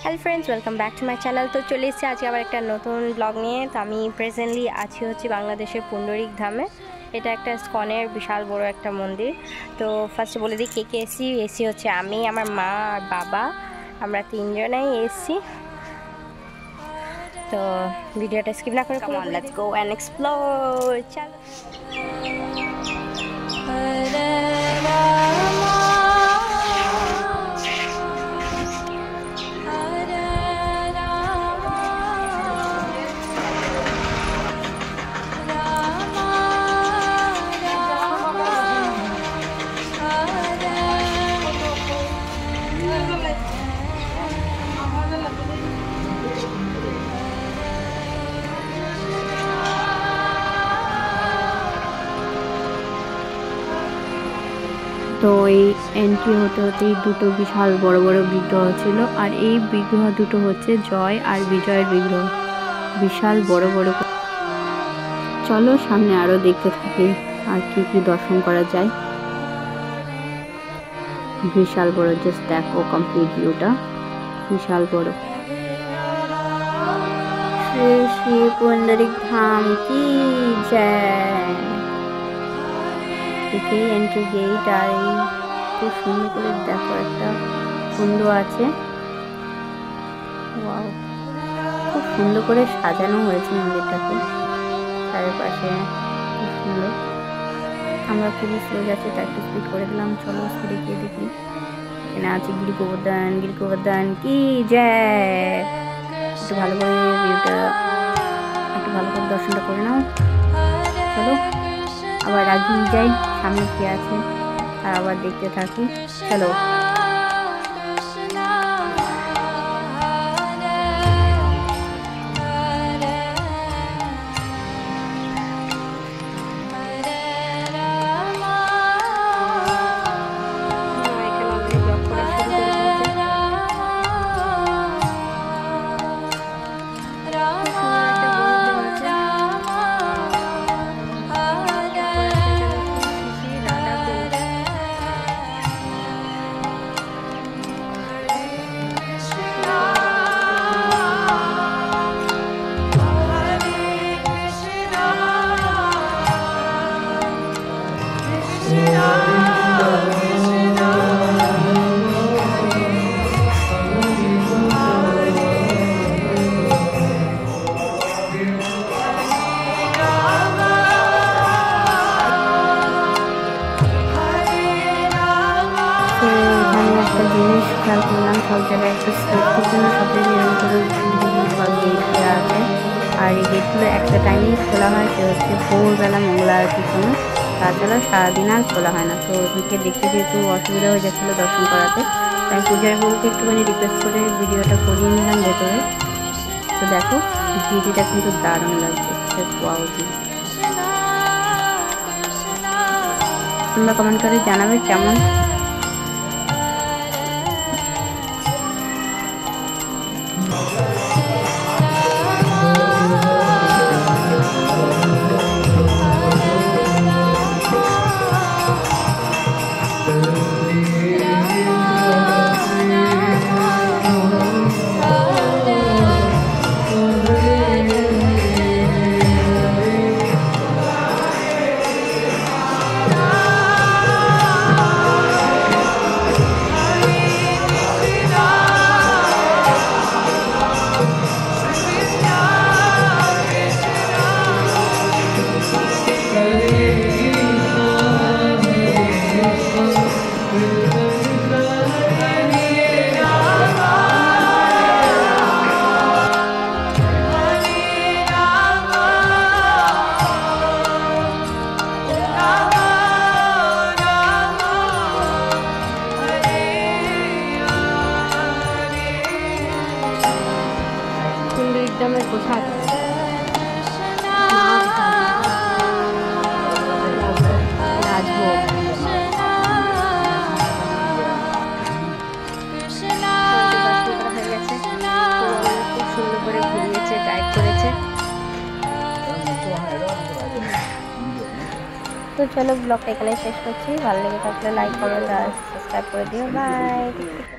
Hello friends, welcome back to my channel. तो चले एসেছি আজকে আবার একটা নতুন ব্লগ নিয়ে। তো আমি প্রেজেন্টলি আছি হচ্ছে বাংলাদেশের পুন্ডরিক ধামে। এটা একটা স্কনের বিশাল বড় একটা মন্দির। তো ফার্স্টে বলে দিই কে কে এসেছি হচ্ছে আমি, আমার মা আর বাবা, আমরা তিনজনেই এসেছি। তো ভিডিওটা স্কিপ না করে come on, let's go and explore. চলো। তো এই এন্ট্রি হতে হতেই দুটো বিশাল বড় বড় বিগ্রহ ছিল, আর এই বিগ্রহ দুটো হচ্ছে জয় আর বিজয়ের বিগ্রহ, বিশাল বড় বড়। চলো সামনে আরো দেখতে থাকি আর কি কি দর্শন করা যায়। বিশাল বড়, জাস্ট দেখো কমপ্লিট ভিউটা, বিশাল বড়। শ্রী শ্রী পুন্ডরিক ধাম কি জয়। এন্ট্রি গেট, আর এই খুব সুন্দর করে দেখো একটা কুণ্ড আছে। ওয়াও, খুব সুন্দর করে সাজানো হয়েছে মন্দিরটাকে, চারিপাশে খুব সুন্দর। আমরা খুবই স্লো যাচ্ছি, তাই একটু স্পিড করে দিলাম। চলো স্পিডে গিয়ে দেখি। এখানে আছে গিরি গোবর্ধন, গিরি গোবর্ধন কি জয়। একটু ভালো করে ভিউটা, একটু ভালো করে দর্শনটা করে নাও। চলো আবার আগিয়ে যাই, সামনে কি আছে আর আবার দেখতে থাকি। চলো। জিনিস খেয়াল করলাম, সব জায়গায় একটু সেফটির জন্য সব জায়গায় এরকম করে গেট দেওয়া আছে। আর এই গেটগুলো একটা টাইমেই খোলা হয়, সে হচ্ছে ভোরবেলা মঙ্গলা আরতির সময়, তাছাড়া সারাদিন আর খোলা হয় না। তো ওদিকে দেখতে যেহেতু অসুবিধা হয়ে যাচ্ছিলো দর্শন করাতে, তাই পূজার বউকে একটুখানি রিকোয়েস্ট করে ভিডিওটা করিয়ে নিলাম ভেতরে। তো দেখো ভিডিওটা কিন্তু দারুণ লাগছে, তোমরা কমেন্ট করে জানাবে কেমন। পুন্ডরিক পোশাক রাজভোগ, হয়ে গেছে। খুব সুন্দর করে ঘুরিয়েছে, গাইড করেছে। তো চলো ব্লগটা এখানে শেষ করছি। ভালো লেগে থাকলে লাইক কমেন্ট আর সাবস্ক্রাইব করে দিও। বাই।